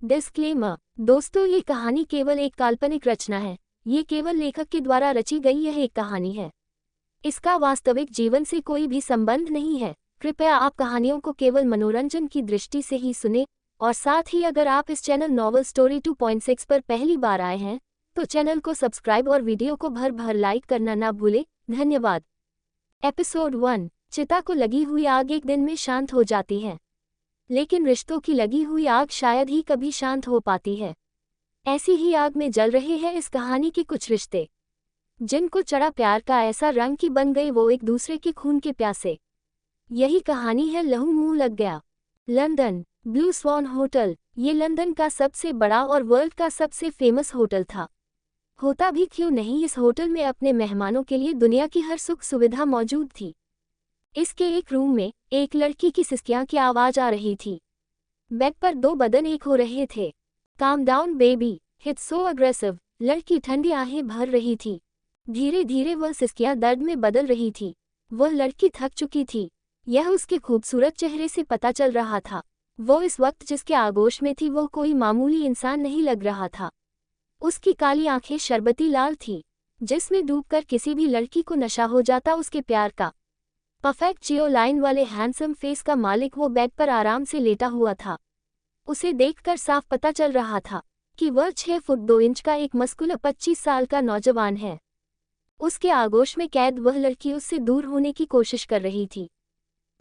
Disclaimer. दोस्तों, ये कहानी केवल एक काल्पनिक रचना है। ये केवल लेखक के द्वारा रची गई यह एक कहानी है। इसका वास्तविक जीवन से कोई भी संबंध नहीं है। कृपया आप कहानियों को केवल मनोरंजन की दृष्टि से ही सुने, और साथ ही अगर आप इस चैनल नॉवल स्टोरी 2.6 पर पहली बार आए हैं तो चैनल को सब्सक्राइब और वीडियो को भर भर लाइक करना ना भूलें। धन्यवाद। एपिसोड 1। चिता को लगी हुई आग एक दिन में शांत हो जाती है, लेकिन रिश्तों की लगी हुई आग शायद ही कभी शांत हो पाती है। ऐसी ही आग में जल रहे हैं इस कहानी के कुछ रिश्ते, जिनको चढ़ा प्यार का ऐसा रंग कि बन गए वो एक दूसरे के खून के प्यासे। यही कहानी है लहू मुंह लग गया। London, blue Swan hotel. ये लंदन का सबसे बड़ा और वर्ल्ड का सबसे फेमस होटल था। होता भी क्यों नहीं, इस होटल में अपने मेहमानों के लिए दुनिया की हर सुख सुविधा मौजूद थी। इसके एक रूम में एक लड़की की सिसकियां की आवाज आ रही थी। बेड पर दो बदन एक हो रहे थे। Calm down baby, it's so aggressive. लड़की ठंडी आहें भर रही थी। धीरे धीरे वह सिसकियां दर्द में बदल रही थी। वह लड़की थक चुकी थी, यह उसके खूबसूरत चेहरे से पता चल रहा था। वो इस वक्त जिसके आगोश में थी वो कोई मामूली इंसान नहीं लग रहा था। उसकी काली आंखें शरबती लाल थी, जिसमें डूबकर किसी भी लड़की को नशा हो जाता उसके प्यार का। परफेक्ट जियो लाइन वाले हैंडसम फेस का मालिक वो बेड पर आराम से लेटा हुआ था। उसे देखकर साफ पता चल रहा था कि वह 6 फुट 2 इंच का एक मस्कुलर 25 साल का नौजवान है। उसके आगोश में कैद वह लड़की उससे दूर होने की कोशिश कर रही थी,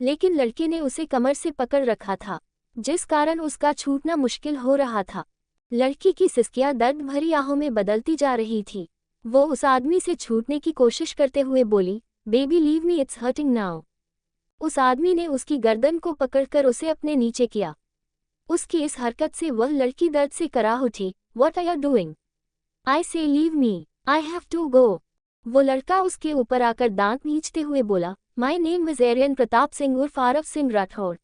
लेकिन लड़के ने उसे कमर से पकड़ रखा था, जिस कारण उसका छूटना मुश्किल हो रहा था। लड़की की सिसकियां दर्द भरी आहों में बदलती जा रही थी। वो उस आदमी से छूटने की कोशिश करते हुए बोली, baby leave me, it's hurting now. उस आदमी ने उसकी गर्दन को पकड़कर उसे अपने नीचे किया। उसकी इस हरकत से वह लड़की दर्द से कराह उठी। What are you doing? I say leave me, I have to go. वो लड़का उसके ऊपर आकर दांत नीचते हुए बोला, my name is Aryan Pratap Singh उर्फ Aarav Singh Rathore.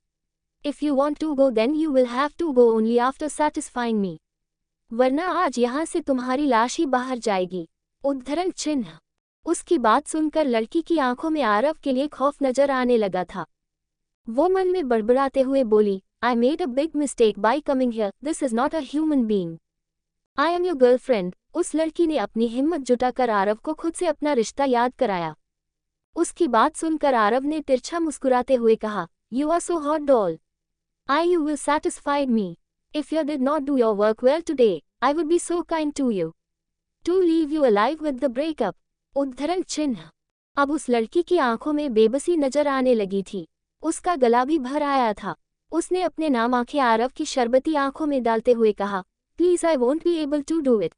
If you want to go then you will have to go only after satisfying me, वरना आज यहाँ से तुम्हारी लाश ही बाहर जाएगी। उद्धरण चिन्ह। उसकी बात सुनकर लड़की की आंखों में आरव के लिए खौफ नजर आने लगा था। वो मन में बड़बड़ाते हुए बोली, I made a big mistake by coming here, this is not a human being, I am your girlfriend. उस लड़की ने अपनी हिम्मत जुटाकर आरव को खुद से अपना रिश्ता याद कराया। उसकी बात सुनकर आरव ने तिरछा मुस्कुराते हुए कहा, you are so hot doll, I you will satisfied me. If you did not do your work well today, I would be so kind to you, to leave you alive with the breakup. उद्धरण चिन्ह। अब उस लड़की की आंखों में बेबसी नजर आने लगी थी। उसका गला भी भर आया था। उसने अपने नाम आंखें आरव की शरबती आंखों में डालते हुए कहा, please I won't be able to do it.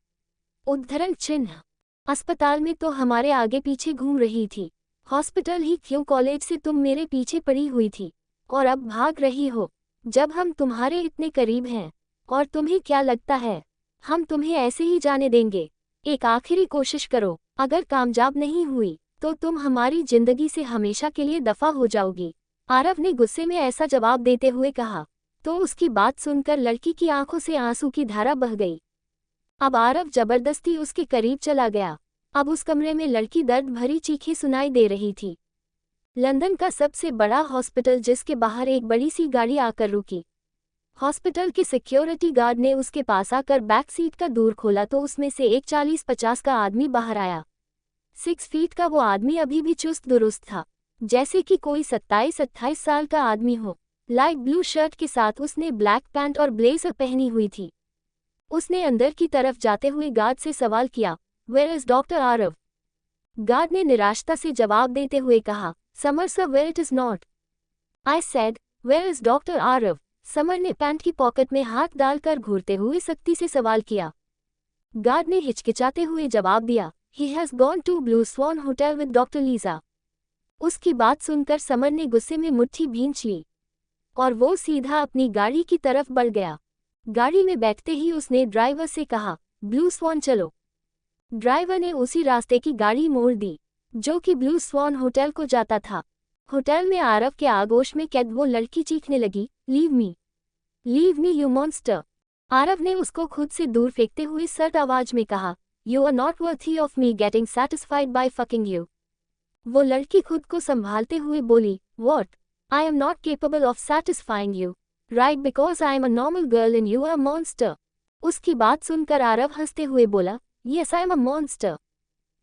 उद्धरण चिन्ह। अस्पताल में तो हमारे आगे पीछे घूम रही थी, हॉस्पिटल ही क्यों, कॉलेज से तुम मेरे पीछे पड़ी हुई थी और अब भाग रही हो, जब हम तुम्हारे इतने करीब हैं। और तुम्हें क्या लगता है हम तुम्हें ऐसे ही जाने देंगे? एक आखिरी कोशिश करो, अगर कामयाब नहीं हुई तो तुम हमारी जिंदगी से हमेशा के लिए दफा हो जाओगी। आरव ने गुस्से में ऐसा जवाब देते हुए कहा, तो उसकी बात सुनकर लड़की की आंखों से आंसू की धारा बह गई। अब आरव जबरदस्ती उसके करीब चला गया। अब उस कमरे में लड़की दर्द भरी चीखें सुनाई दे रही थी। लंदन का सबसे बड़ा हॉस्पिटल, जिसके बाहर एक बड़ी सी गाड़ी आकर रुकी। हॉस्पिटल के सिक्योरिटी गार्ड ने उसके पास आकर बैक सीट का दूर खोला तो उसमें से एक 40-50 का आदमी बाहर आया। 6 फीट का वो आदमी अभी भी चुस्त दुरुस्त था, जैसे कि कोई 27-28 साल का आदमी हो। लाइट ब्लू शर्ट के साथ उसने ब्लैक पैंट और ब्लेजर पहनी हुई थी। उसने अंदर की तरफ जाते हुए गार्ड से सवाल किया, where is doctor Aarav? Guard ने निराशता से जवाब देते हुए कहा, Samar sir, where it is not. I said, where is doctor Aarav? Samar ने पैंट की पॉकेट में हाथ डालकर घूरते हुए सख्ती से सवाल किया। गार्ड ने हिचकिचाते हुए जवाब दिया, he has gone to Blue Swan hotel with doctor Lisa. उसकी बात सुनकर समर ने गुस्से में मुट्ठी भींच ली और वो सीधा अपनी गाड़ी की तरफ बढ़ गया। गाड़ी में बैठते ही उसने ड्राइवर से कहा, ब्लू स्वॉन चलो। ड्राइवर ने उसी रास्ते की गाड़ी मोड़ दी जो कि ब्लू स्वॉन होटल को जाता था। होटल में आरव के आगोश में कैद वो लड़की चीखने लगी, leave me you monster. Aarav ने उसको खुद से दूर फेंकते हुए सर्द आवाज में कहा, you are not worthy of me getting satisfied by fucking you. वो लड़की खुद को संभालते हुए बोली, what? I am not capable of satisfying you. Right, because I am a normal girl and you are monster. उसकी बात सुनकर आरव हंसते हुए बोला, yes I am a monster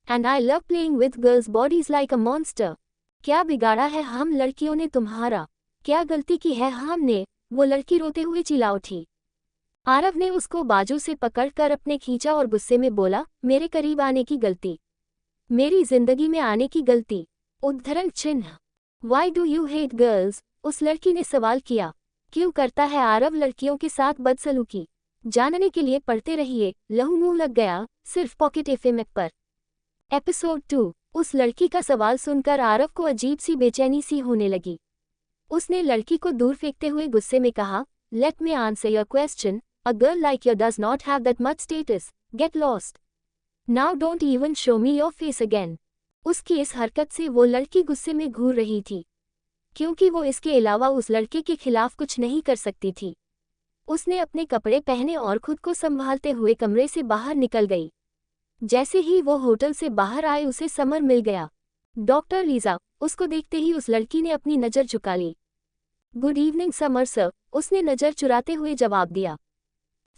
and I love playing with girls bodies like a monster. क्या बिगाड़ा है हम लड़कियों ने तुम्हारा? क्या गलती की है हमने? वो लड़की रोते हुए चिल्ला उठी। आरव ने उसको बाजू से पकड़कर अपने खींचा और गुस्से में बोला, मेरे करीब आने की गलती, मेरी जिंदगी में आने की गलती। उद्धरण चिन्ह। Y do you hate girls? उस लड़की ने सवाल किया। क्यों करता है आरव लड़कियों के साथ बदसलूकी? जानने के लिए पढ़ते रहिए लहू मुंह लग गया, सिर्फ पॉकेट एफएम पर। एपिसोड 2। उस लड़की का सवाल सुनकर आरव को अजीब सी बेचैनी सी होने लगी। उसने लड़की को दूर फेंकते हुए गुस्से में कहा, let me answer your question, a girl like you does not have that much status, get lost now, don't even show me your face again. उसकी इस हरकत से वो लड़की गुस्से में घूर रही थी, क्योंकि वो इसके अलावा उस लड़के के खिलाफ कुछ नहीं कर सकती थी। उसने अपने कपड़े पहने और खुद को संभालते हुए कमरे से बाहर निकल गई। जैसे ही वो होटल से बाहर आए उसे समर मिल गया। Doctor Lisa. उसको देखते ही उस लड़की ने अपनी नज़र झुका ली। गुड इवनिंग समर सर, उसने नज़र चुराते हुए जवाब दिया।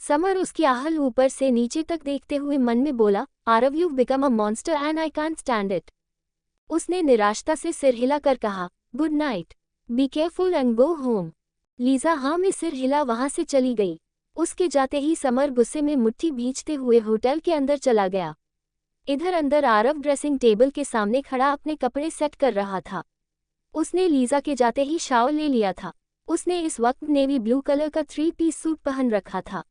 समर उसकी आहल ऊपर से नीचे तक देखते हुए मन में बोला, Aarav you become a monster and I can't stand it. उसने निराशता से सिर हिलाकर कहा, good night, be careful and go home. Lisa हाँ में सिर हिला वहां से चली गई। उसके जाते ही समर गुस्से में मुट्ठी भींचते हुए होटल के अंदर चला गया। इधर अंदर आरव ड्रेसिंग टेबल के सामने खड़ा अपने कपड़े सेट कर रहा था। उसने लीजा के जाते ही शावर ले लिया था। उसने इस वक्त नेवी ब्लू कलर का 3 पीस सूट पहन रखा था।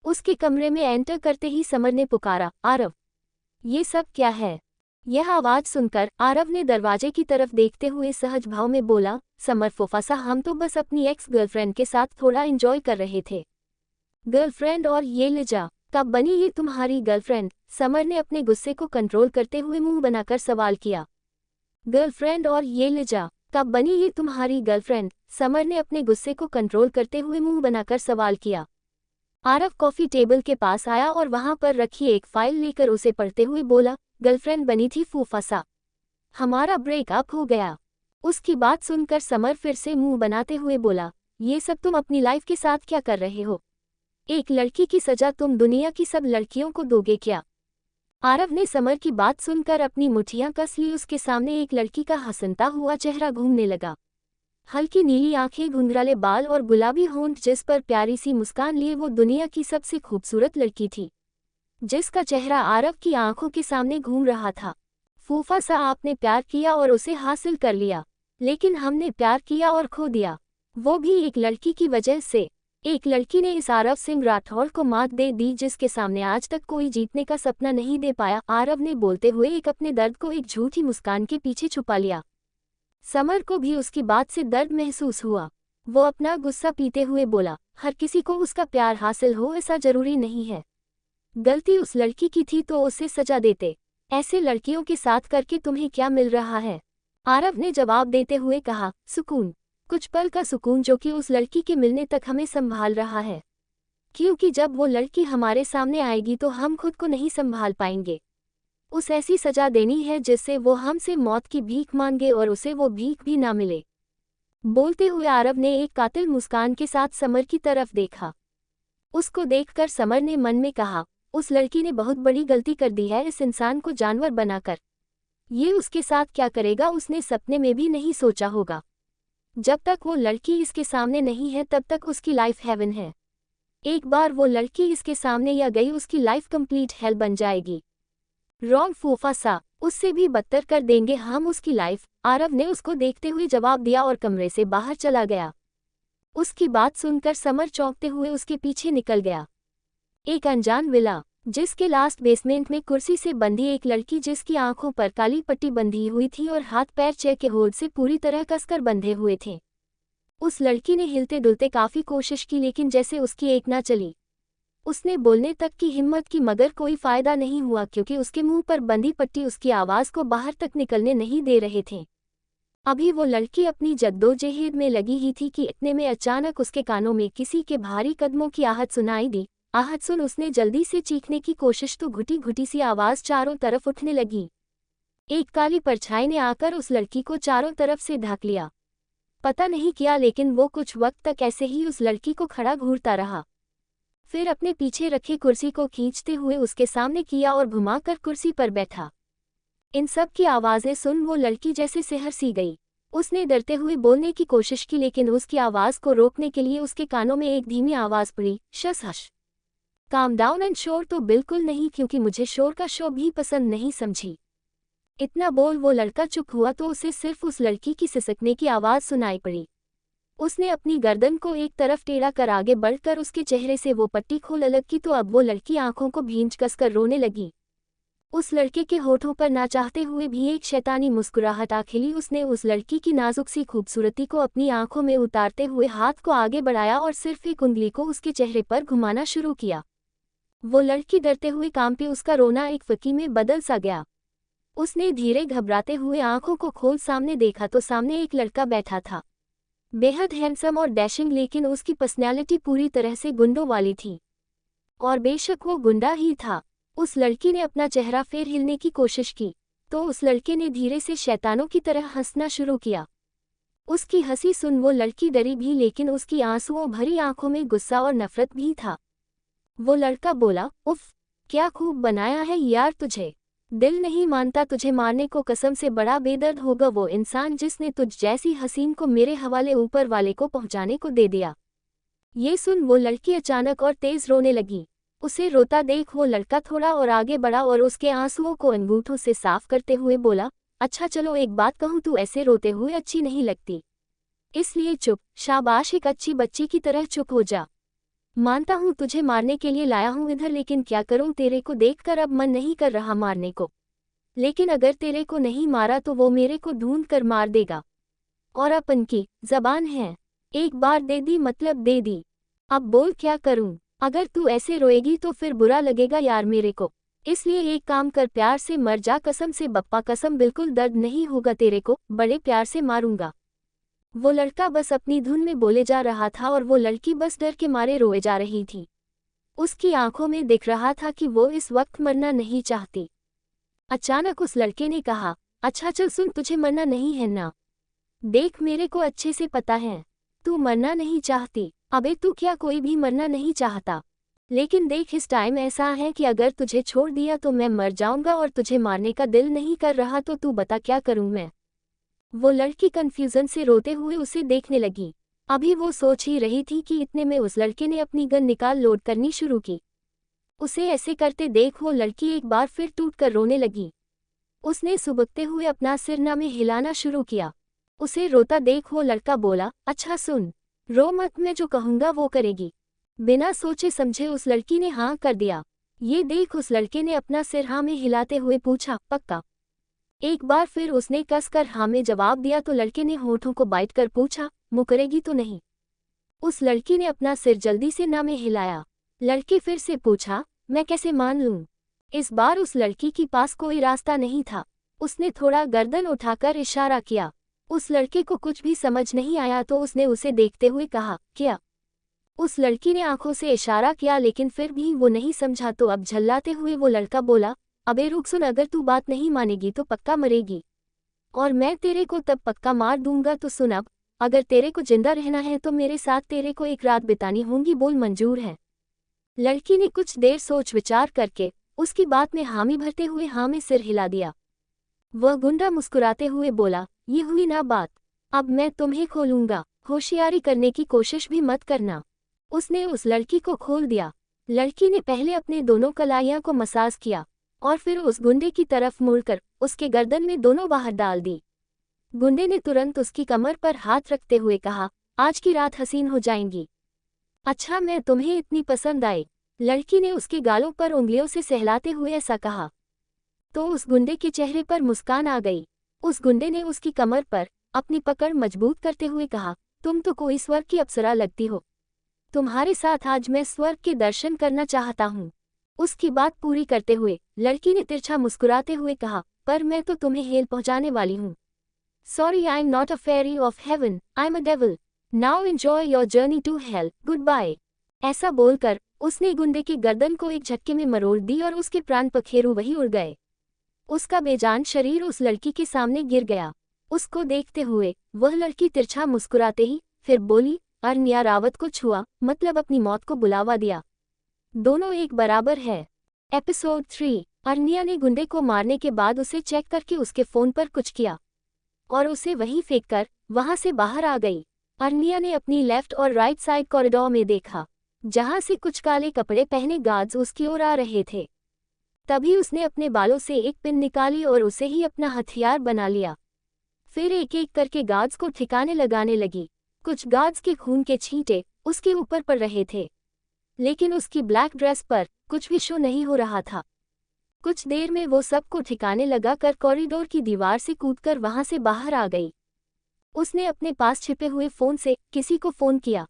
उसके कमरे में एंटर करते ही समर ने पुकारा, आरव ये सब क्या है? यह आवाज सुनकर आरव ने दरवाजे की तरफ देखते हुए सहज भाव में बोला, समर फोफासा हम तो बस अपनी एक्स गर्लफ्रेंड के साथ थोड़ा एंजॉय कर रहे थे। गर्लफ्रेंड और ये लिजा, कब बनी ये तुम्हारी गर्लफ्रेंड? समर ने अपने गुस्से को कंट्रोल करते हुए मुंह बनाकर सवाल किया। गर्लफ्रेंड और ये लिजा, कब बनी ये तुम्हारी गर्लफ्रेंड? समर ने अपने गुस्से को कंट्रोल करते हुए मुंह बनाकर सवाल किया। आरव कॉफी टेबल के पास आया और वहां पर रखी एक फाइल लेकर उसे पढ़ते हुए बोला, गर्लफ्रेंड बनी थी फूफासा, हमारा ब्रेकअप हो गया। उसकी बात सुनकर समर फिर से मुंह बनाते हुए बोला, ये सब तुम अपनी लाइफ के साथ क्या कर रहे हो? एक लड़की की सजा तुम दुनिया की सब लड़कियों को दोगे क्या? आरव ने समर की बात सुनकर अपनी मुठ्ठियां कस ली। उसके सामने एक लड़की का हंसता हुआ चेहरा घूमने लगा। हल्की नीली आंखें, घुंघराले बाल और गुलाबी होंठ, जिस पर प्यारी सी मुस्कान लिए वो दुनिया की सबसे खूबसूरत लड़की थी, जिसका चेहरा आरव की आंखों के सामने घूम रहा था। फूफासा आपने प्यार किया और उसे हासिल कर लिया, लेकिन हमने प्यार किया और खो दिया, वो भी एक लड़की की वजह से। एक लड़की ने इस आरव सिंह राठौड़ को मात दे दी, जिसके सामने आज तक कोई जीतने का सपना नहीं दे पाया। आरव ने बोलते हुए एक अपने दर्द को एक झूठी मुस्कान के पीछे छुपा लिया। समर को भी उसकी बात से दर्द महसूस हुआ। वो अपना गुस्सा पीते हुए बोला, हर किसी को उसका प्यार हासिल हो ऐसा जरूरी नहीं है। गलती उस लड़की की थी तो उसे सजा देते। ऐसे लड़कियों के साथ करके तुम्हें क्या मिल रहा है? आरव ने जवाब देते हुए कहा, सुकून, कुछ पल का सुकून जो कि उस लड़की के मिलने तक हमें संभाल रहा है, क्योंकि जब वो लड़की हमारे सामने आएगी तो हम खुद को नहीं संभाल पाएंगे। उस ऐसी सजा देनी है जिससे वो हमसे मौत की भीख मांगे और उसे वो भीख भी ना मिले। बोलते हुए आरव ने एक कातिल मुस्कान के साथ समर की तरफ देखा। उसको देखकर समर ने मन में कहा, उस लड़की ने बहुत बड़ी गलती कर दी है इस इंसान को जानवर बनाकर। ये उसके साथ क्या करेगा उसने सपने में भी नहीं सोचा होगा। जब तक वो लड़की इसके सामने नहीं है तब तक उसकी लाइफ हेवन है। एक बार वो लड़की इसके सामने या गई उसकी लाइफ कंप्लीट हेल बन जाएगी। रॉन्ग फूफासा, उससे भी बदतर कर देंगे हम उसकी लाइफ। आरव ने उसको देखते हुए जवाब दिया और कमरे से बाहर चला गया। उसकी बात सुनकर समर चौंकते हुए उसके पीछे निकल गया। एक अनजान विला, जिसके लास्ट बेसमेंट में कुर्सी से बंधी एक लड़की, जिसकी आंखों पर काली पट्टी बंधी हुई थी और हाथ पैर चेयर के होल्ड से पूरी तरह कसकर बंधे हुए थे। उस लड़की ने हिलते डुलते काफी कोशिश की, लेकिन जैसे उसकी एक ना चली। उसने बोलने तक की हिम्मत की, मगर कोई फायदा नहीं हुआ, क्योंकि उसके मुंह पर बंधी पट्टी उसकी आवाज को बाहर तक निकलने नहीं दे रहे थे। अभी वो लड़की अपनी जद्दोजहद में लगी ही थी कि इतने में अचानक उसके कानों में किसी के भारी कदमों की आहट सुनाई दी। आहट सुन उसने जल्दी से चीखने की कोशिश तो घुटी घुटी सी आवाज चारों तरफ उठने लगी। एक काली परछाई ने आकर उस लड़की को चारों तरफ से ढक लिया। पता नहीं किया, लेकिन वो कुछ वक्त तक ऐसे ही उस लड़की को खड़ा घूरता रहा। फिर अपने पीछे रखी कुर्सी को खींचते हुए उसके सामने किया और घुमाकर कुर्सी पर बैठा। इन सब की आवाज़ें सुन वो लड़की जैसे सिहर सी गई। उसने डरते हुए बोलने की कोशिश की, लेकिन उसकी आवाज़ को रोकने के लिए उसके कानों में एक धीमी आवाज़ पड़ी, शश हश, काम डाउन एंड शोर तो बिल्कुल नहीं, क्योंकि मुझे शोर का शो भी पसंद नहीं, समझी। इतना बोल वो लड़का चुप हुआ तो उसे सिर्फ उस लड़की की सिसकने की आवाज़ सुनाई पड़ी। उसने अपनी गर्दन को एक तरफ टेढ़ा कर आगे बढ़कर उसके चेहरे से वो पट्टी खोल अलग की तो अब वो लड़की आंखों को भींच कसकर रोने लगी। उस लड़के के होठों पर ना चाहते हुए भी एक शैतानी मुस्कुराहट आ खिली। उसने उस लड़की की नाजुक सी खूबसूरती को अपनी आंखों में उतारते हुए हाथ को आगे बढ़ाया और सिर्फ एक उंगली को उसके चेहरे पर घुमाना शुरू किया। वो लड़की डरते हुए कांपी, उसका रोना एक फकी में बदल सा गया। उसने धीरे घबराते हुए आंखों को खोल सामने देखा तो सामने एक लड़का बैठा था, बेहद हैंडसम और डैशिंग, लेकिन उसकी पर्सनैलिटी पूरी तरह से गुंडों वाली थी। और बेशक वो गुंडा ही था। उस लड़की ने अपना चेहरा फेर हिलने की कोशिश की तो उस लड़के ने धीरे से शैतानों की तरह हंसना शुरू किया। उसकी हंसी सुन वो लड़की डरी भी, लेकिन उसकी आंसुओं भरी आंखों में गुस्सा और नफरत भी था। वो लड़का बोला, उफ, क्या खूब बनाया है यार तुझे, दिल नहीं मानता तुझे मारने को, कसम से बड़ा बेदर्द होगा वो इंसान जिसने तुझ जैसी हसीन को मेरे हवाले ऊपर वाले को पहुंचाने को दे दिया। ये सुन वो लड़की अचानक और तेज रोने लगी। उसे रोता देख वो लड़का थोड़ा और आगे बढ़ा और उसके आंसुओं को अंगूठों से साफ करते हुए बोला, अच्छा चलो एक बात कहूँ, तू ऐसे रोते हुए अच्छी नहीं लगती, इसलिए चुप, शाबाश, एक अच्छी बच्ची की तरह चुप हो जा। मानता हूँ तुझे मारने के लिए लाया हूँ इधर, लेकिन क्या करूँ, तेरे को देखकर अब मन नहीं कर रहा मारने को, लेकिन अगर तेरे को नहीं मारा तो वो मेरे को ढूंढ कर मार देगा। और अपन की ज़बान है, एक बार दे दी मतलब दे दी, अब बोल क्या करूँ। अगर तू ऐसे रोएगी तो फिर बुरा लगेगा यार मेरे को, इसलिए एक काम कर, प्यार से मर जा, कसम से बप्पा कसम, बिल्कुल दर्द नहीं होगा तेरे को, बड़े प्यार से मारूंगा। वो लड़का बस अपनी धुन में बोले जा रहा था और वो लड़की बस डर के मारे रोए जा रही थी। उसकी आंखों में दिख रहा था कि वो इस वक्त मरना नहीं चाहती। अचानक उस लड़के ने कहा, अच्छा चल सुन, तुझे मरना नहीं है ना, देख मेरे को अच्छे से पता है तू मरना नहीं चाहती। अबे तू क्या, कोई भी मरना नहीं चाहता, लेकिन देख इस टाइम ऐसा है कि अगर तुझे छोड़ दिया तो मैं मर जाऊंगा और तुझे मारने का दिल नहीं कर रहा तो तू बता क्या करूं मैं। वो लड़की कंफ्यूजन से रोते हुए उसे देखने लगी। अभी वो सोच ही रही थी कि इतने में उस लड़के ने अपनी गन निकाल लोड करनी शुरू की। उसे ऐसे करते देख वो लड़की एक बार फिर टूटकर रोने लगी। उसने सुबकते हुए अपना सिरना में हिलाना शुरू किया। उसे रोता देख वो लड़का बोला, अच्छा सुन, रो मत, मैं जो कहूँगा वो करेगी। बिना सोचे समझे उस लड़की ने हाँ कर दिया। ये देख उस लड़के ने अपना सिर हाँ में हिलाते हुए पूछा, पक्का। एक बार फिर उसने कसकर हाँ में जवाब दिया तो लड़के ने होठों को बाइट कर पूछा, मुकरेगी तो नहीं। उस लड़की ने अपना सिर जल्दी से ना में हिलाया। लड़के फिर से पूछा, मैं कैसे मान लूं। इस बार उस लड़की के पास कोई रास्ता नहीं था। उसने थोड़ा गर्दन उठाकर इशारा किया। उस लड़के को कुछ भी समझ नहीं आया तो उसने उसे देखते हुए कहा, क्या। उस लड़की ने आंखों से इशारा किया, लेकिन फिर भी वो नहीं समझा तो अब झल्लाते हुए वो लड़का बोला, अबे रुक सुन, अगर तू बात नहीं मानेगी तो पक्का मरेगी, और मैं तेरे को तब पक्का मार दूंगा। तो सुन अब, अगर तेरे को जिंदा रहना है तो मेरे साथ तेरे को एक रात बितानी होगी, बोल मंजूर है। लड़की ने कुछ देर सोच विचार करके उसकी बात में हामी भरते हुए हाँ में सिर हिला दिया। वह गुंडा मुस्कुराते हुए बोला, ये हुई ना बात, अब मैं तुम्हें खोलूंगा, होशियारी करने की कोशिश भी मत करना। उसने उस लड़की को खोल दिया। लड़की ने पहले अपने दोनों कलाइयां को मसाज किया और फिर उस गुंडे की तरफ मुड़कर उसके गर्दन में दोनों बाहर डाल दी। गुंडे ने तुरंत उसकी कमर पर हाथ रखते हुए कहा, आज की रात हसीन हो जाएंगी। अच्छा, मैं तुम्हें इतनी पसंद आई। लड़की ने उसके गालों पर उंगलियों से सहलाते हुए ऐसा कहा तो उस गुंडे के चेहरे पर मुस्कान आ गई। उस गुंडे ने उसकी कमर पर अपनी पकड़ मजबूत करते हुए कहा, तुम तो कोई स्वर्ग की अप्सरा लगती हो, तुम्हारे साथ आज मैं स्वर्ग के दर्शन करना चाहता हूँ। उसकी बात पूरी करते हुए लड़की ने तिरछा मुस्कुराते हुए कहा, पर मैं तो तुम्हें हेल पहुँचाने वाली हूँ। Sorry, I am not a fairy of heaven, I am a devil. Now enjoy your journey to hell, goodbye. ऐसा बोलकर उसने गुंडे की गर्दन को एक झटके में मरोड़ दी और उसके प्राण पखेरु वहीं उड़ गए। उसका बेजान शरीर उस लड़की के सामने गिर गया। उसको देखते हुए वह लड़की तिरछा मुस्कुराते ही फिर बोली, अरनिया रावत को छुआ मतलब अपनी मौत को बुलावा दिया। दोनों एक बराबर है। एपिसोड 3। अरनिया ने गुंडे को मारने के बाद उसे चेक करके उसके फोन पर कुछ किया और उसे वहीं फेंककर वहां से बाहर आ गई। अरनिया ने अपनी लेफ्ट और राइट साइड कॉरिडोर में देखा, जहां से कुछ काले कपड़े पहने गार्ड्स उसकी ओर आ रहे थे। तभी उसने अपने बालों से एक पिन निकाली और उसे ही अपना हथियार बना लिया। फिर एक एक करके गार्ड्स को ठिकाने लगाने लगी। कुछ गार्ड्स के खून के छींटे उसके ऊपर पड़ रहे थे, लेकिन उसकी ब्लैक ड्रेस पर कुछ भी शो नहीं हो रहा था। कुछ देर में वो सबको ठिकाने लगाकर कॉरिडोर की दीवार से कूदकर वहां से बाहर आ गई। उसने अपने पास छिपे हुए फोन से किसी को फोन किया।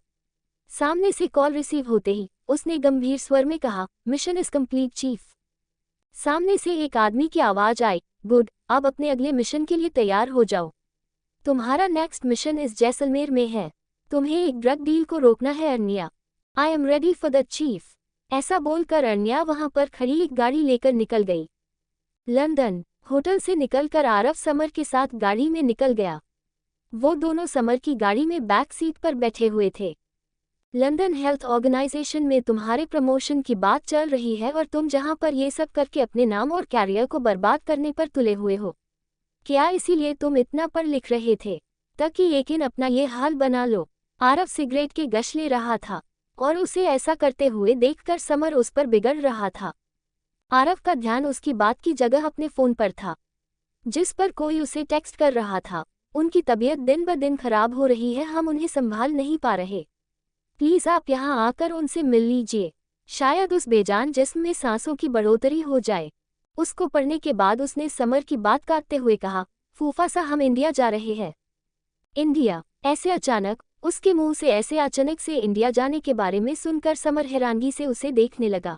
सामने से कॉल रिसीव होते ही उसने गंभीर स्वर में कहा, मिशन इज कंप्लीट चीफ। सामने से एक आदमी की आवाज आई, गुड, अब अपने अगले मिशन के लिए तैयार हो जाओ। तुम्हारा नेक्स्ट मिशन इस जैसलमेर में है। तुम्हें एक ड्रग डील को रोकना है Arniya. I am ready for the chief. ऐसा बोलकर अरनिया वहां पर खड़ी एक गाड़ी लेकर निकल गई। लंदन होटल से निकलकर आरव समर के साथ गाड़ी में निकल गया। वो दोनों समर की गाड़ी में बैक सीट पर बैठे हुए थे। लंदन हेल्थ ऑर्गेनाइजेशन में तुम्हारे प्रमोशन की बात चल रही है और तुम जहां पर ये सब करके अपने नाम और कैरियर को बर्बाद करने पर तुले हुए हो। क्या इसीलिए तुम इतना पढ़ लिख रहे थे ताकि यकीन अपना ये हाल बना लो? आरव सिगरेट के गश ले रहा था और उसे ऐसा करते हुए देखकर समर उस पर बिगड़ रहा था। आरव का ध्यान उसकी बात की जगह अपने फोन पर था, जिस पर कोई उसे टेक्स्ट कर रहा था। उनकी तबीयत दिन ब दिन खराब हो रही है, हम उन्हें संभाल नहीं पा रहे। प्लीज आप यहाँ आकर उनसे मिल लीजिए। शायद उस बेजान जिस्म में सांसों की बढ़ोतरी हो जाए। उसको पढ़ने के बाद उसने समर की बात काटते हुए कहा, फूफा सा हम इंडिया जा रहे हैं। इंडिया? ऐसे अचानक? उसके मुंह से ऐसे अचानक से इंडिया जाने के बारे में सुनकर समर हैरानगी से उसे देखने लगा,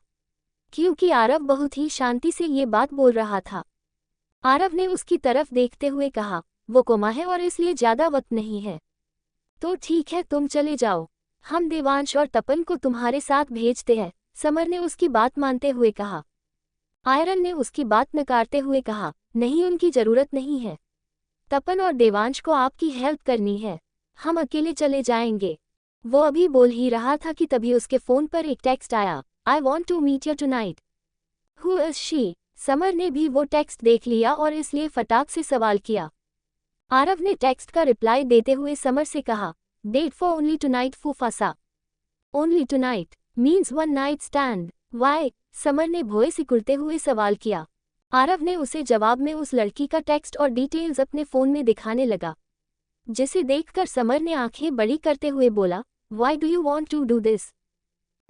क्योंकि आरव बहुत ही शांति से ये बात बोल रहा था। आरव ने उसकी तरफ देखते हुए कहा, वो कोमा है और इसलिए ज्यादा वक्त नहीं है। तो ठीक है, तुम चले जाओ, हम देवांश और तपन को तुम्हारे साथ भेजते हैं। समर ने उसकी बात मानते हुए कहा। आयरन ने उसकी बात नकारते हुए कहा, नहीं, उनकी जरूरत नहीं है। तपन और देवांश को आपकी हेल्प करनी है, हम अकेले चले जाएंगे। वो अभी बोल ही रहा था कि तभी उसके फोन पर एक टेक्स्ट आया, I want to meet you tonight. Who is she? Samar ने भी वो टेक्स्ट देख लिया और इसलिए फटाक से सवाल किया। आरव ने टेक्स्ट का रिप्लाई देते हुए समर से कहा, डेट फॉर ओनली टुनाइट फूफासा। Only tonight means one night stand. Why? Samar ने भोए सिकुड़ते हुए सवाल किया। आरव ने उसे जवाब में उस लड़की का टेक्स्ट और डिटेल्स अपने फोन में दिखाने लगा, जिसे देखकर समर ने आंखें बड़ी करते हुए बोला, why do you want to do this?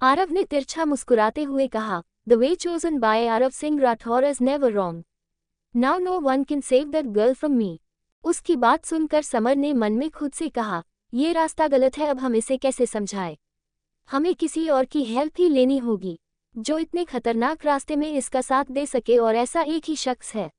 Aarav ने तिरछा मुस्कुराते हुए कहा, the way chosen by Aarav Singh Rathore is never wrong. Now no one can save that girl from me. उसकी बात सुनकर समर ने मन में खुद से कहा, ये रास्ता गलत है, अब हम इसे कैसे समझाएं? हमें किसी और की हेल्प ही लेनी होगी जो इतने खतरनाक रास्ते में इसका साथ दे सके, और ऐसा एक ही शख्स है।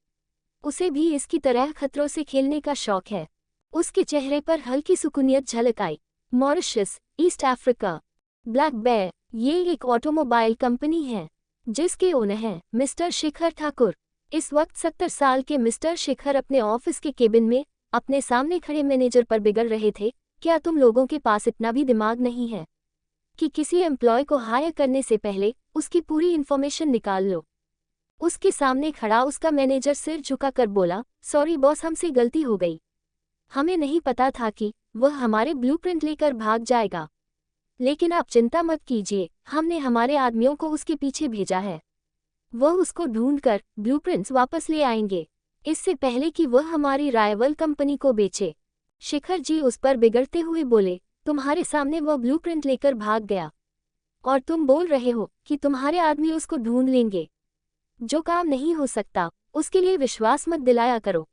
उसे भी इसकी तरह खतरों से खेलने का शौक है। उसके चेहरे पर हल्की सुकूनियत झलक आई। Mauritius, East Africa, black bear, ये एक ऑटोमोबाइल कंपनी है जिसके ओनर हैं मिस्टर शिखर ठाकुर। इस वक्त 70 साल के मिस्टर शिखर अपने ऑफिस के केबिन में अपने सामने खड़े मैनेजर पर बिगड़ रहे थे। क्या तुम लोगों के पास इतना भी दिमाग नहीं है कि किसी एम्प्लॉय को हायर करने से पहले उसकी पूरी इन्फॉर्मेशन निकाल लो? उसके सामने खड़ा उसका मैनेजर सिर झुकाकर बोला, सॉरी बॉस, हमसे गलती हो गई। हमें नहीं पता था कि वह हमारे ब्लूप्रिंट लेकर भाग जाएगा। लेकिन आप चिंता मत कीजिए, हमने हमारे आदमियों को उसके पीछे भेजा है। वह उसको ढूंढकर ब्लूप्रिंट्स वापस ले आएंगे, इससे पहले कि वह हमारी राइवल कंपनी को बेचे। शिखर जी उस पर बिगड़ते हुए बोले, तुम्हारे सामने वह ब्लूप्रिंट लेकर भाग गया और तुम बोल रहे हो कि तुम्हारे आदमी उसको ढूंढ लेंगे। जो काम नहीं हो सकता उसके लिए विश्वास मत दिलाया करो।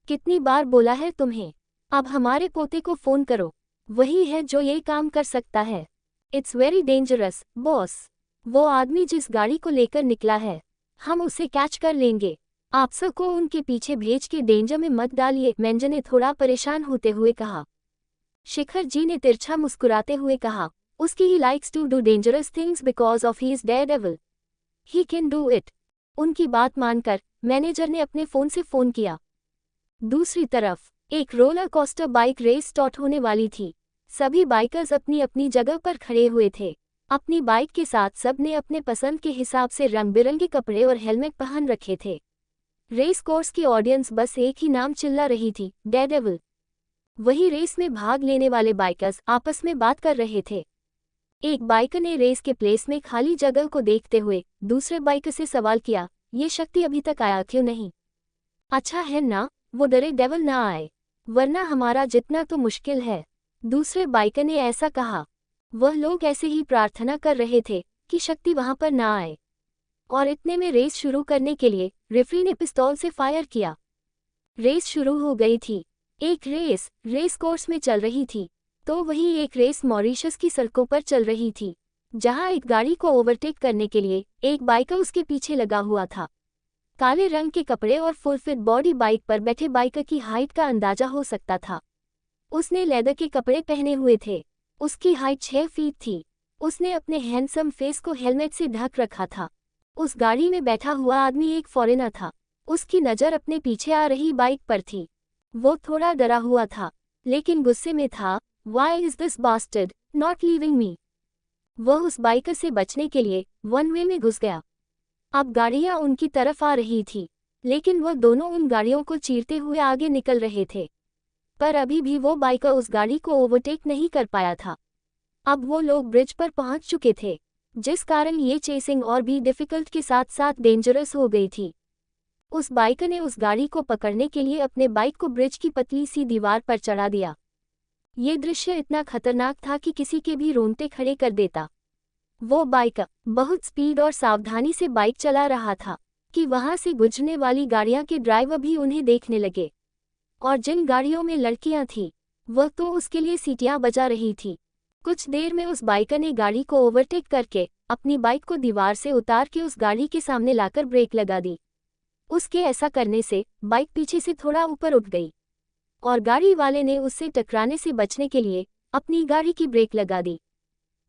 कितनी बार बोला है तुम्हें? अब हमारे पोते को फोन करो, वही है जो ये काम कर सकता है। It's very dangerous boss. वो आदमी जिस गाड़ी को लेकर निकला है, हम उसे कैच कर लेंगे। आप सबको उनके पीछे भेज के डेंजर में मत डालिए, मैनेजर ने थोड़ा परेशान होते हुए कहा। शिखर जी ने तिरछा मुस्कुराते हुए कहा, उसकी he likes to do dangerous things because of he is daredevil. He can do it. उनकी बात मानकर मैनेजर ने अपने फोन से फोन किया। दूसरी तरफ एक roller coaster bike race start होने वाली थी। सभी बाइकर्स अपनी अपनी जगह पर खड़े हुए थे। अपनी बाइक के साथ सब ने अपने पसंद के हिसाब से रंग बिरंगे कपड़े और हेलमेट पहन रखे थे। रेस कोर्स की ऑडियंस बस एक ही नाम चिल्ला रही थी, डेयरडेविल। वही रेस में भाग लेने वाले बाइकर्स आपस में बात कर रहे थे। एक बाइकर ने रेस के प्लेस में खाली जगह को देखते हुए दूसरे बाइकर से सवाल किया, ये शक्ति अभी तक आया क्यों नहीं? अच्छा है ना, वो डरे डेविल ना आए, वरना हमारा जितना तो मुश्किल है। दूसरे बाइकर ने ऐसा कहा। वह लोग ऐसे ही प्रार्थना कर रहे थे कि शक्ति वहां पर ना आए। और इतने में रेस शुरू करने के लिए रेफरी ने पिस्तौल से फायर किया। रेस शुरू हो गई थी। एक रेस कोर्स में चल रही थी, तो वही एक रेस मॉरिशस की सड़कों पर चल रही थी, जहां एक गाड़ी को ओवरटेक करने के लिए एक बाइकर उसके पीछे लगा हुआ था। काले रंग के कपड़े और फुल फिट बॉडी बाइक पर बैठे बाइकर की हाइट का अंदाजा हो सकता था। उसने लेदर के कपड़े पहने हुए थे। उसकी हाइट 6 फीट थी। उसने अपने हैंडसम फेस को हेलमेट से ढक रखा था। उस गाड़ी में बैठा हुआ आदमी एक फॉरेनर था। उसकी नज़र अपने पीछे आ रही बाइक पर थी। वो थोड़ा डरा हुआ था, लेकिन गुस्से में था। Why is this bastard not leaving me? वह उस बाइकर से बचने के लिए वन वे में घुस गया। अब गाड़ियां उनकी तरफ आ रही थी, लेकिन वह दोनों उन गाड़ियों को चीरते हुए आगे निकल रहे थे। पर अभी भी वो बाइकर उस गाड़ी को ओवरटेक नहीं कर पाया था। अब वो लोग ब्रिज पर पहुंच चुके थे, जिस कारण ये चेसिंग और भी डिफिकल्ट के साथ साथ डेंजरस हो गई थी। उस बाइकर ने उस गाड़ी को पकड़ने के लिए अपने बाइक को ब्रिज की पतली सी दीवार पर चढ़ा दिया। ये दृश्य इतना खतरनाक था कि किसी के भी रोंगटे खड़े कर देता। वो बाइकर बहुत स्पीड और सावधानी से बाइक चला रहा था कि वहां से गुजरने वाली गाड़ियां के ड्राइवर भी उन्हें देखने लगे। और जिन गाड़ियों में लड़कियां थीं, वह तो उसके लिए सीटियां बजा रही थी। कुछ देर में उस बाइकर ने गाड़ी को ओवरटेक करके अपनी बाइक को दीवार से उतार के उस गाड़ी के सामने लाकर ब्रेक लगा दी। उसके ऐसा करने से बाइक पीछे से थोड़ा ऊपर उठ गई और गाड़ी वाले ने उससे टकराने से बचने के लिए अपनी गाड़ी की ब्रेक लगा दी।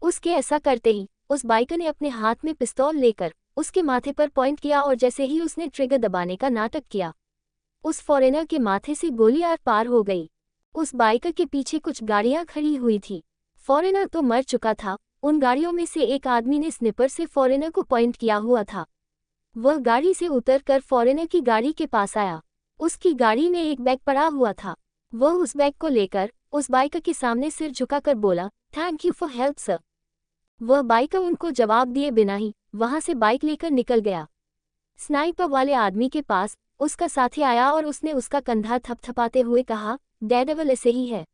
उसके ऐसा करते ही उस बाइकर ने अपने हाथ में पिस्तौल लेकर उसके माथे पर पॉइंट किया और जैसे ही उसने ट्रिगर दबाने का नाटक किया, उस फॉरेनर के माथे से गोली आर पार हो गई। उस बाइकर के पीछे कुछ गाड़ियां खड़ी हुई थी। फॉरेनर तो मर चुका था। उन गाड़ियों में से एक आदमी ने स्निपर से फॉरेनर को पॉइंट किया हुआ था। वह गाड़ी से उतरकर फॉरेनर की गाड़ी के पास आया। उसकी गाड़ी में एक बैग पड़ा हुआ था। वह उस बैग को लेकर उस बाइकर के सामने सिर झुकाकर बोला, thank you for help sir. वह बाइकर उनको जवाब दिए बिना ही वहां से बाइक लेकर निकल गया। स्नाइपर वाले आदमी के पास उसका साथी आया और उसने उसका कंधा थपथपाते हुए कहा, डेयरडेविल ऐसे ही है,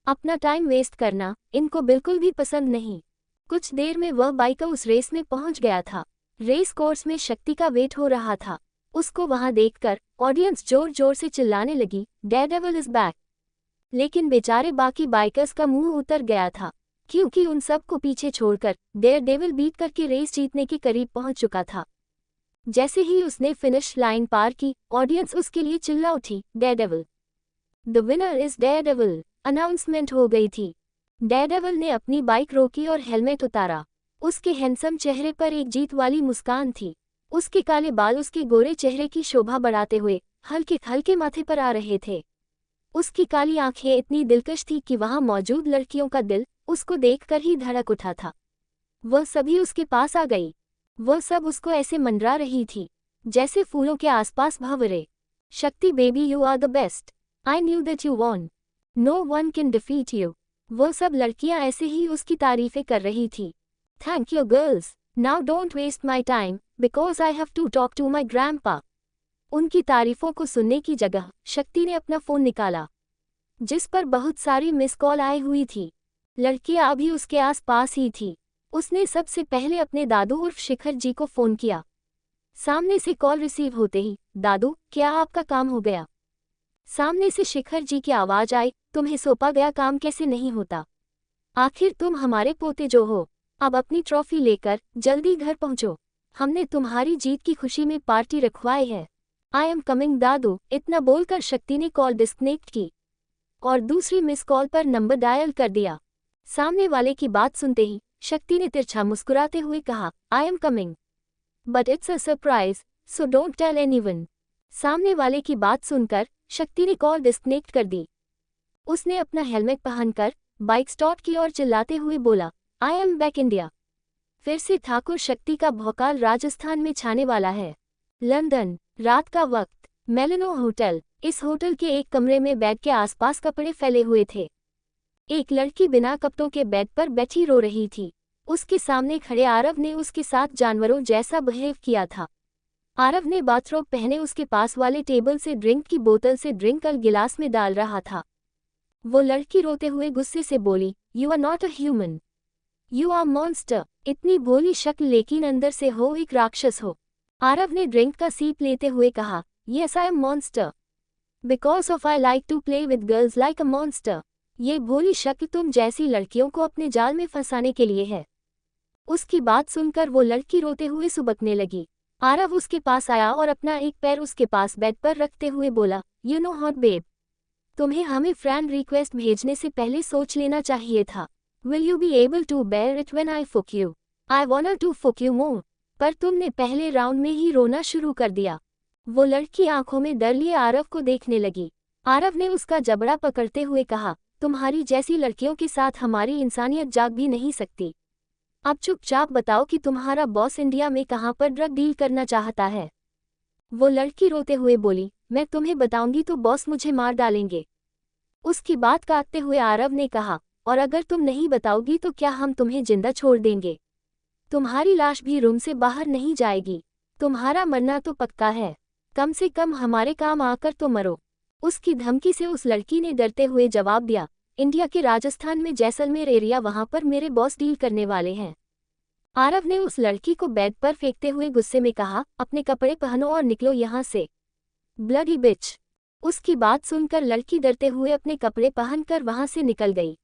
अपना टाइम वेस्ट करना इनको बिल्कुल भी पसंद नहीं। कुछ देर में वह बाइकर उस रेस में पहुंच गया था। रेस कोर्स में शक्ति का वेट हो रहा था। उसको वहां देखकर ऑडियंस जोर जोर से चिल्लाने लगी, डेयरडेविल इज बैक। लेकिन बेचारे बाकी बाइकर्स का मुंह उतर गया था, क्योंकि उन सब को पीछे छोड़कर डेयरडेविल बीट करके रेस जीतने के करीब पहुंच चुका था। जैसे ही उसने फिनिश लाइन पार की, ऑडियंस उसके लिए चिल्ला उठी, Daredevil, the winner is Daredevil. Announcement हो गई थी। डेयरडेविल ने अपनी बाइक रोकी और हेलमेट उतारा। उसके हैंडसम चेहरे पर एक जीत वाली मुस्कान थी। उसके काले बाल उसके गोरे चेहरे की शोभा बढ़ाते हुए हल्के हल्के माथे पर आ रहे थे। उसकी काली आंखें इतनी दिलकश थी कि वहां मौजूद लड़कियों का दिल उसको देखकर ही धड़क उठा था। वह सभी उसके पास आ गई। वह सब उसको ऐसे मंडरा रही थी जैसे फूलों के आसपास भंवरे। Shakti baby, you are the best. I knew that you won. No one can defeat you. वह सब लड़कियां ऐसे ही उसकी तारीफें कर रही थी। Thank you girls, now don't waste my time because I have to talk to my grandpa. उनकी तारीफों को सुनने की जगह शक्ति ने अपना फोन निकाला, जिस पर बहुत सारी मिस कॉल आई हुई थी। लड़कियां अभी उसके आस पास ही थी। उसने सबसे पहले अपने दादू उर्फ शिखर जी को फोन किया। सामने से कॉल रिसीव होते ही, दादू क्या आपका काम हो गया? सामने से शिखर जी की आवाज आई, तुम्हें सौंपा गया काम कैसे नहीं होता? आखिर तुम हमारे पोते जो हो। अब अपनी ट्रॉफी लेकर जल्दी घर पहुंचो। हमने तुम्हारी जीत की खुशी में पार्टी रखवाई है। आई एम कमिंग दादू। इतना बोलकर शक्ति ने कॉल डिस्कनेक्ट की और दूसरी मिस कॉल पर नंबर डायल कर दिया। सामने वाले की बात सुनते ही शक्ति ने तिरछा मुस्कुराते हुए कहा, I am coming but it's a surprise so don't tell anyone. सामने वाले की बात सुनकर शक्ति ने कॉल डिस्कनेक्ट कर दी। उसने अपना हेलमेट पहनकर बाइक स्टार्ट की और चिल्लाते हुए बोला, आई एम बैक इंडिया। फिर से ठाकुर शक्ति का भौकाल राजस्थान में छाने वाला है। लंदन, रात का वक्त, मेलिनो होटल। इस होटल के एक कमरे में बेड के आसपास कपड़े फैले हुए थे। एक लड़की बिना कपड़ों के बेड पर बैठी रो रही थी। उसके सामने खड़े आरव ने उसके साथ जानवरों जैसा बिहेव किया था। आरव ने बाथरोब पहने उसके पास वाले टेबल से ड्रिंक की बोतल से ड्रिंक गिलास में डाल रहा था। वो लड़की रोते हुए गुस्से से बोली, you are not a human, you are monster. इतनी भोली शक्ल लेकिन अंदर से हो एक राक्षस हो। आरव ने ड्रिंक का सीप लेते हुए कहा, yes I am monster, because of I like to play with girls like a monster. ये भोली शक्ल तुम जैसी लड़कियों को अपने जाल में फंसाने के लिए है। उसकी बात सुनकर वो लड़की रोते हुए सुबकने लगी। आरव उसके पास आया और अपना एक पैर उसके पास बेड पर रखते हुए बोला, यू नो हॉट बेब, तुम्हें हमें फ्रेंड रिक्वेस्ट भेजने से पहले सोच लेना चाहिए था। Will you be able to bear it when I fuck you? I want to fuck you more. पर तुमने पहले राउंड में ही रोना शुरू कर दिया। वो लड़की आंखों में डर लिए आरव को देखने लगी। आरव ने उसका जबड़ा पकड़ते हुए कहा, तुम्हारी जैसी लड़कियों के साथ हमारी इंसानियत जाग भी नहीं सकती। अब चुपचाप बताओ कि तुम्हारा बॉस इंडिया में कहाँ पर ड्रग डील करना चाहता है। वो लड़की रोते हुए बोली, मैं तुम्हें बताऊंगी तो बॉस मुझे मार डालेंगे। उसकी बात काटते हुए आरव ने कहा, और अगर तुम नहीं बताओगी तो क्या हम तुम्हें जिंदा छोड़ देंगे? तुम्हारी लाश भी रूम से बाहर नहीं जाएगी। तुम्हारा मरना तो पक्का है, कम से कम हमारे काम आकर तो मरो। उसकी धमकी से उस लड़की ने डरते हुए जवाब दिया, इंडिया के राजस्थान में जैसलमेर एरिया, वहां पर मेरे बॉस डील करने वाले हैं। आरव ने उस लड़की को बेड पर फेंकते हुए गुस्से में कहा, अपने कपड़े पहनो और निकलो यहाँ से, ब्लडी बिच। उसकी बात सुनकर लड़की डरते हुए अपने कपड़े पहनकर वहां से निकल गई।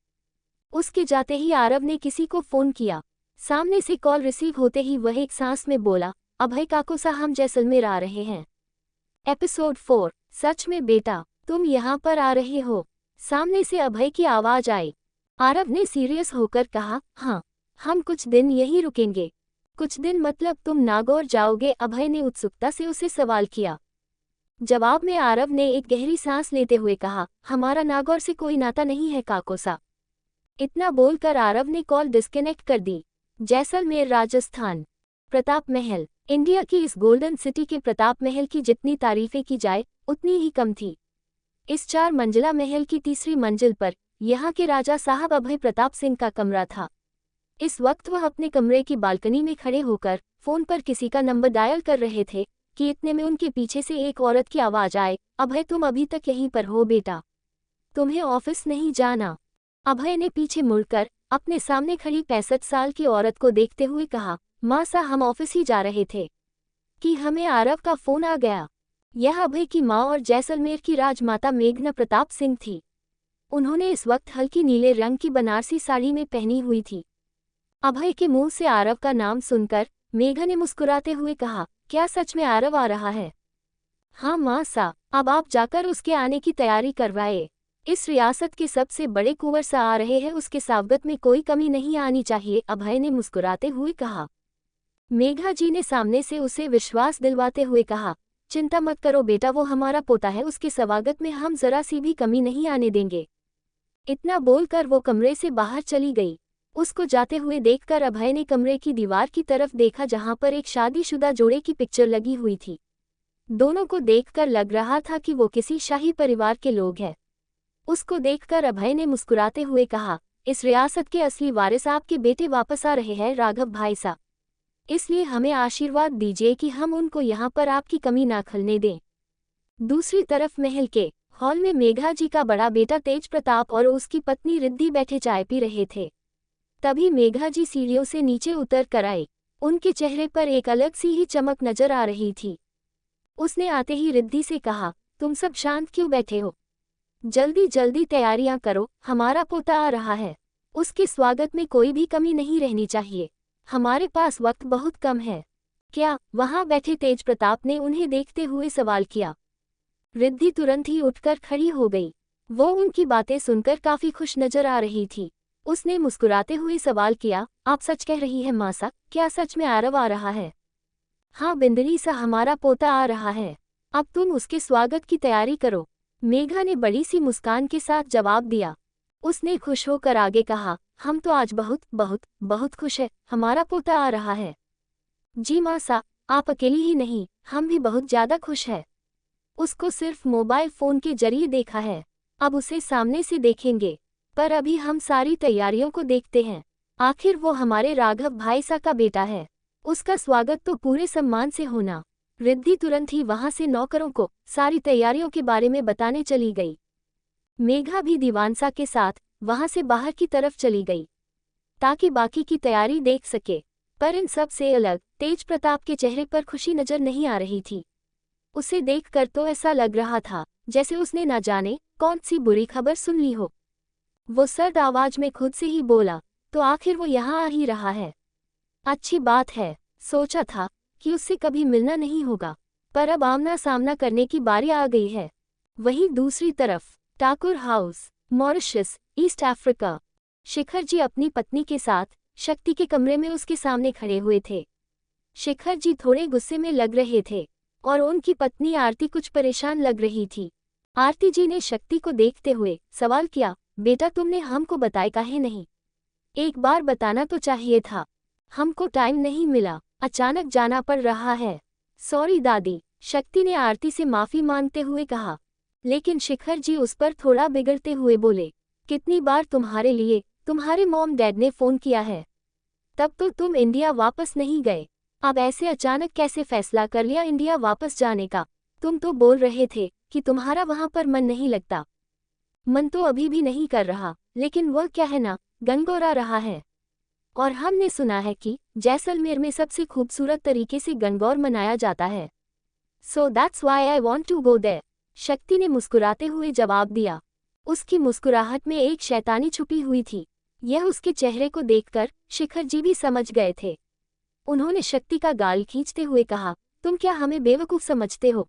उसके जाते ही आरव ने किसी को फोन किया। सामने से कॉल रिसीव होते ही वह एक सांस में बोला, अभय काकोसा, हम जैसलमेर आ रहे हैं। एपिसोड 4, सच में बेटा तुम यहाँ पर आ रहे हो? सामने से अभय की आवाज आई। आरव ने सीरियस होकर कहा, हाँ, हम कुछ दिन यहीं रुकेंगे। कुछ दिन मतलब तुम नागौर जाओगे? अभय ने उत्सुकता से उसे सवाल किया। जवाब में आरव ने एक गहरी सांस लेते हुए कहा, हमारा नागौर से कोई नाता नहीं है काकोसा। इतना बोलकर आरव ने कॉल डिस्कनेक्ट कर दी। जैसलमेर, राजस्थान। प्रताप महल। इंडिया की इस गोल्डन सिटी के प्रताप महल की जितनी तारीफें की जाए उतनी ही कम थी। इस 4 मंजिला महल की तीसरी मंजिल पर यहाँ के राजा साहब अभय प्रताप सिंह का कमरा था। इस वक्त वह अपने कमरे की बालकनी में खड़े होकर फोन पर किसी का नंबर डायल कर रहे थे कि इतने में उनके पीछे से एक औरत की आवाज आए, अभय तुम अभी तक यहीं पर हो बेटा, तुम्हें ऑफिस नहीं जाना? अभय ने पीछे मुड़कर अपने सामने खड़ी 65 साल की औरत को देखते हुए कहा, माँ सा, हम ऑफिस ही जा रहे थे कि हमें आरव का फोन आ गया। यह अभय की माँ और जैसलमेर की राजमाता मेघना प्रताप सिंह थी। उन्होंने इस वक्त हल्की नीले रंग की बनारसी साड़ी में पहनी हुई थी। अभय के मुंह से आरव का नाम सुनकर मेघा ने मुस्कुराते हुए कहा, क्या सच में आरव आ रहा है? हाँ माँ सा, अब आप जाकर उसके आने की तैयारी करवाए। इस रियासत के सबसे बड़े कुंवर सा आ रहे हैं, उसके स्वागत में कोई कमी नहीं आनी चाहिए, अभय ने मुस्कुराते हुए कहा। मेघा जी ने सामने से उसे विश्वास दिलवाते हुए कहा, चिंता मत करो बेटा, वो हमारा पोता है, उसके स्वागत में हम जरा सी भी कमी नहीं आने देंगे। इतना बोलकर वो कमरे से बाहर चली गई। उसको जाते हुए देखकर अभय ने कमरे की दीवार की तरफ देखा जहां पर एक शादीशुदा जोड़े की पिक्चर लगी हुई थी। दोनों को देखकर लग रहा था कि वो किसी शाही परिवार के लोग हैं। उसको देखकर अभय ने मुस्कुराते हुए कहा, इस रियासत के असली वारिस आपके बेटे वापस आ रहे हैं राघव भाई साहब, इसलिए हमें आशीर्वाद दीजिए कि हम उनको यहाँ पर आपकी कमी ना खलने दें। दूसरी तरफ महल के हॉल में मेघा जी का बड़ा बेटा तेज प्रताप और उसकी पत्नी रिद्धि बैठे चाय पी रहे थे। तभी मेघा जी सीढ़ियों से नीचे उतर कर आई। उनके चेहरे पर एक अलग सी ही चमक नजर आ रही थी। उसने आते ही रिद्धि से कहा, तुम सब शांत क्यों बैठे हो? जल्दी जल्दी तैयारियां करो, हमारा पोता आ रहा है, उसके स्वागत में कोई भी कमी नहीं रहनी चाहिए, हमारे पास वक्त बहुत कम है। क्या? वहां बैठे तेज प्रताप ने उन्हें देखते हुए सवाल किया। रिद्धि तुरंत ही उठकर खड़ी हो गई। वो उनकी बातें सुनकर काफी खुश नजर आ रही थी। उसने मुस्कुराते हुए सवाल किया, आप सच कह रही है माँ सा, क्या सच में आरव आ रहा है? हाँ बिंदली सा, हमारा पोता आ रहा है। अब तुम उसके स्वागत की तैयारी करो। मेघा ने बड़ी सी मुस्कान के साथ जवाब दिया। उसने खुश होकर आगे कहा, हम तो आज बहुत बहुत बहुत खुश है, हमारा पोता आ रहा है। जी मौसा, आप अकेली ही नहीं, हम भी बहुत ज्यादा खुश हैं। उसको सिर्फ मोबाइल फोन के जरिए देखा है, अब उसे सामने से देखेंगे। पर अभी हम सारी तैयारियों को देखते हैं। आखिर वो हमारे राघव भाई सा का बेटा है, उसका स्वागत तो पूरे सम्मान से होना। रिद्धि तुरंत ही वहां से नौकरों को सारी तैयारियों के बारे में बताने चली गई। मेघा भी दीवानसा के साथ वहां से बाहर की तरफ चली गई ताकि बाकी की तैयारी देख सके। पर इन सब से अलग तेज प्रताप के चेहरे पर खुशी नजर नहीं आ रही थी। उसे देखकर तो ऐसा लग रहा था जैसे उसने न जाने कौन सी बुरी खबर सुन ली हो। वो सर्द आवाज में खुद से ही बोला, तो आखिर वो यहाँ आ ही रहा है। अच्छी बात है, सोचा था कि उससे कभी मिलना नहीं होगा, पर अब आमना सामना करने की बारी आ गई है। वहीं दूसरी तरफ Thakur house, Mauritius, East Africa. Shikhar ji अपनी पत्नी के साथ शक्ति के कमरे में उसके सामने खड़े हुए थे। शिखर जी थोड़े गुस्से में लग रहे थे और उनकी पत्नी आरती कुछ परेशान लग रही थी। आरती जी ने शक्ति को देखते हुए सवाल किया, बेटा तुमने हमको बताया काहे नहीं? एक बार बताना तो चाहिए था, हमको टाइम नहीं मिला, अचानक जाना पड़ रहा है। सॉरी दादी, शक्ति ने आरती से माफी मांगते हुए कहा। लेकिन शिखर जी उस पर थोड़ा बिगड़ते हुए बोले, कितनी बार तुम्हारे लिए तुम्हारे मॉम डैड ने फोन किया है, तब तो तुम इंडिया वापस नहीं गए, अब ऐसे अचानक कैसे फैसला कर लिया इंडिया वापस जाने का? तुम तो बोल रहे थे कि तुम्हारा वहां पर मन नहीं लगता। मन तो अभी भी नहीं कर रहा, लेकिन वह क्या है ना, गनगौरा रहा है। और हमने सुना है कि जैसलमेर में सबसे खूबसूरत तरीके से गणगौर मनाया जाता है। So that's why I want to go there, Shakti ने मुस्कुराते हुए जवाब दिया। उसकी मुस्कुराहट में एक शैतानी छुपी हुई थी। यह उसके चेहरे को देखकर शिखर जी भी समझ गए थे। उन्होंने शक्ति का गाल खींचते हुए कहा, तुम क्या हमें बेवकूफ़ समझते हो?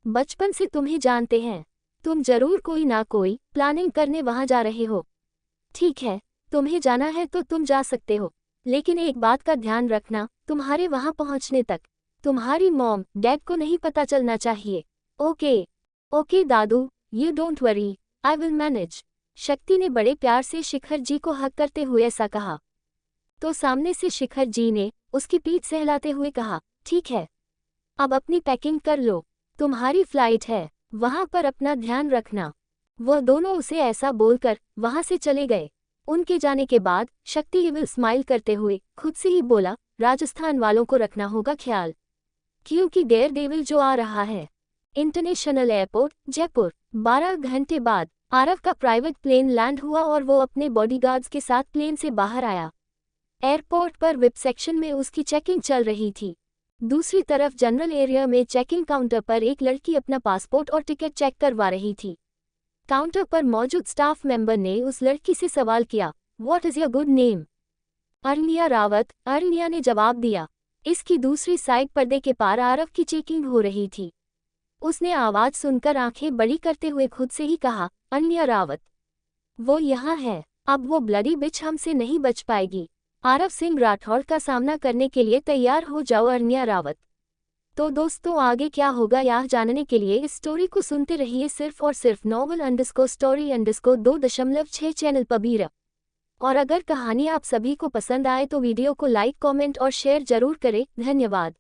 बचपन से तुम्हें जानते हैं, तुम जरूर कोई ना कोई प्लानिंग करने वहां जा रहे हो। ठीक है, तुम्हें जाना है तो तुम जा सकते हो, लेकिन एक बात का ध्यान रखना, तुम्हारे वहां पहुंचने तक तुम्हारी मॉम डैड को नहीं पता चलना चाहिए। Okay okay Dadu, you don't worry, I will manage. शक्ति ने बड़े प्यार से शिखर जी को हक करते हुए ऐसा कहा। तो सामने से शिखर जी ने उसकी पीठ सहलाते हुए कहा, ठीक है, अब अपनी पैकिंग कर लो, तुम्हारी फ्लाइट है, वहां पर अपना ध्यान रखना। वह दोनों उसे ऐसा बोलकर वहां से चले गए। उनके जाने के बाद शक्ति इविल स्माइल करते हुए खुद से ही बोला, राजस्थान वालों को रखना होगा ख्याल, क्योंकि डेयर डेविल जो आ रहा है। International airport Jaipur. 12 घंटे बाद आरव का प्राइवेट प्लेन लैंड हुआ और वो अपने बॉडीगार्ड्स के साथ प्लेन से बाहर आया। एयरपोर्ट पर विप सेक्शन में उसकी चेकिंग चल रही थी। दूसरी तरफ जनरल एरिया में चेकिंग काउंटर पर एक लड़की अपना पासपोर्ट और टिकट चेक करवा रही थी। काउंटर पर मौजूद स्टाफ मेंबर ने उस लड़की से सवाल किया, what is your good name? Arniya Rawat, Arniya ने जवाब दिया। इसकी दूसरी साइड पर्दे के पार आरव की चेकिंग हो रही थी। उसने आवाज सुनकर आंखें बड़ी करते हुए खुद से ही कहा, अरनिया रावत, वो यहाँ है, अब वो ब्लडी बिच हमसे नहीं बच पाएगी। आरव सिंह राठौड़ का सामना करने के लिए तैयार हो जाओ अरनिया रावत। तो दोस्तों आगे क्या होगा यह जानने के लिए इस स्टोरी को सुनते रहिए सिर्फ और सिर्फ novel_story_2.6 चैनल पर। और अगर कहानी आप सभी को पसंद आए तो वीडियो को लाइक, कमेंट और शेयर जरूर करें। धन्यवाद।